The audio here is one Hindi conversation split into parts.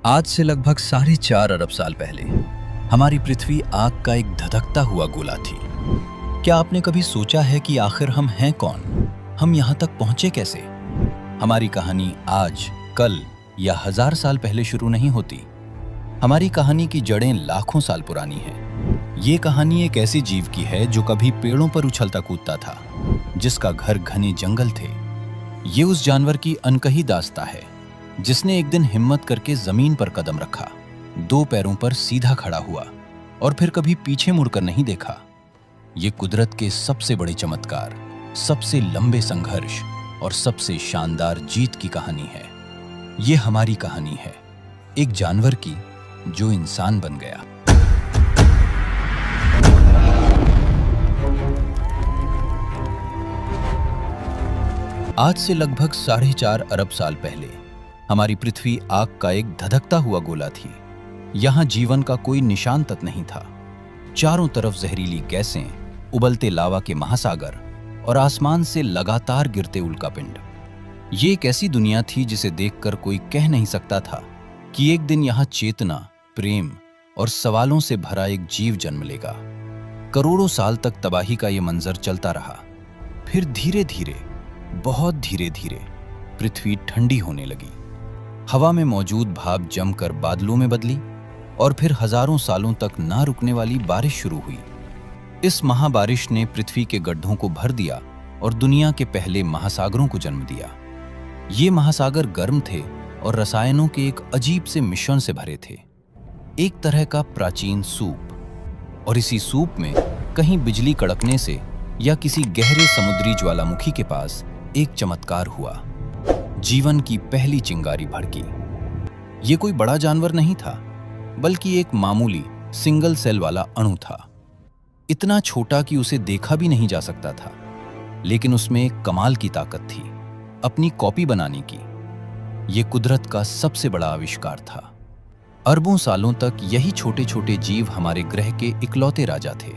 आज से लगभग 4.5 अरब साल पहले हमारी पृथ्वी आग का एक धधकता हुआ गोला थी। क्या आपने कभी सोचा है कि आखिर हम हैं कौन? हम यहाँ तक पहुँचे कैसे? हमारी कहानी आज, कल या 1000 साल पहले शुरू नहीं होती। हमारी कहानी की जड़ें लाखों साल पुरानी हैं। ये कहानी एक ऐसी जीव की है जो कभी पेड़ों पर उछलता कूदता था, जिसका घर घने जंगल थे। ये उस जानवर की अनकही दास्ता है जिसने एक दिन हिम्मत करके जमीन पर कदम रखा, 2 पैरों पर सीधा खड़ा हुआ और फिर कभी पीछे मुड़कर नहीं देखा। ये कुदरत के सबसे बड़े चमत्कार, सबसे लंबे संघर्ष और सबसे शानदार जीत की कहानी है। ये हमारी कहानी है, एक जानवर की जो इंसान बन गया। आज से लगभग 4.5 अरब साल पहले हमारी पृथ्वी आग का एक धधकता हुआ गोला थी। यहाँ जीवन का कोई निशान तक नहीं था। चारों तरफ जहरीली गैसें, उबलते लावा के महासागर और आसमान से लगातार गिरते उल्कापिंड। ये एक ऐसी दुनिया थी जिसे देखकर कोई कह नहीं सकता था कि एक दिन यहाँ चेतना, प्रेम और सवालों से भरा एक जीव जन्म लेगा। करोड़ों साल तक तबाही का ये मंजर चलता रहा। फिर धीरे धीरे, बहुत धीरे धीरे पृथ्वी ठंडी होने लगी। हवा में मौजूद भाप जमकर बादलों में बदली और फिर हजारों सालों तक ना रुकने वाली बारिश शुरू हुई। इस महाबारिश ने पृथ्वी के गड्ढों को भर दिया और दुनिया के पहले महासागरों को जन्म दिया। ये महासागर गर्म थे और रसायनों के एक अजीब से मिश्रण से भरे थे, एक तरह का प्राचीन सूप। और इसी सूप में कहीं बिजली कड़कने से या किसी गहरे समुद्री ज्वालामुखी के पास एक चमत्कार हुआ। जीवन की पहली चिंगारी भड़की। ये कोई बड़ा जानवर नहीं था, बल्कि एक मामूली सिंगल सेल वाला अणु था। इतना छोटा कि उसे देखा भी नहीं जा सकता था, लेकिन उसमें एक कमाल की ताकत थी, अपनी कॉपी बनाने की। ये कुदरत का सबसे बड़ा आविष्कार था। अरबों सालों तक यही छोटे छोटे जीव हमारे ग्रह के इकलौते राजा थे।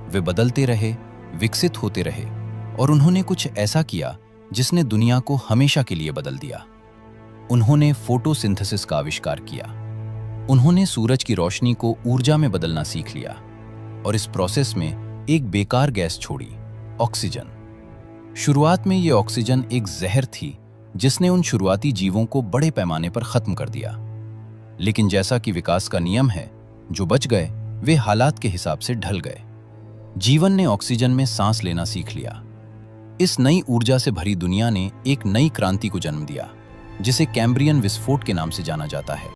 वे बदलते रहे, विकसित होते रहे और उन्होंने कुछ ऐसा किया जिसने दुनिया को हमेशा के लिए बदल दिया। उन्होंने फोटोसिंथेसिस का आविष्कार किया। उन्होंने सूरज की रोशनी को ऊर्जा में बदलना सीख लिया और इस प्रोसेस में एक बेकार गैस छोड़ी, ऑक्सीजन। शुरुआत में ये ऑक्सीजन एक जहर थी जिसने उन शुरुआती जीवों को बड़े पैमाने पर खत्म कर दिया। लेकिन जैसा कि विकास का नियम है, जो बच गए वे हालात के हिसाब से ढल गए। जीवन ने ऑक्सीजन में सांस लेना सीख लिया। इस नई ऊर्जा से भरी दुनिया ने एक नई क्रांति को जन्म दिया, जिसे कैम्ब्रियन विस्फोट के नाम से जाना जाता है।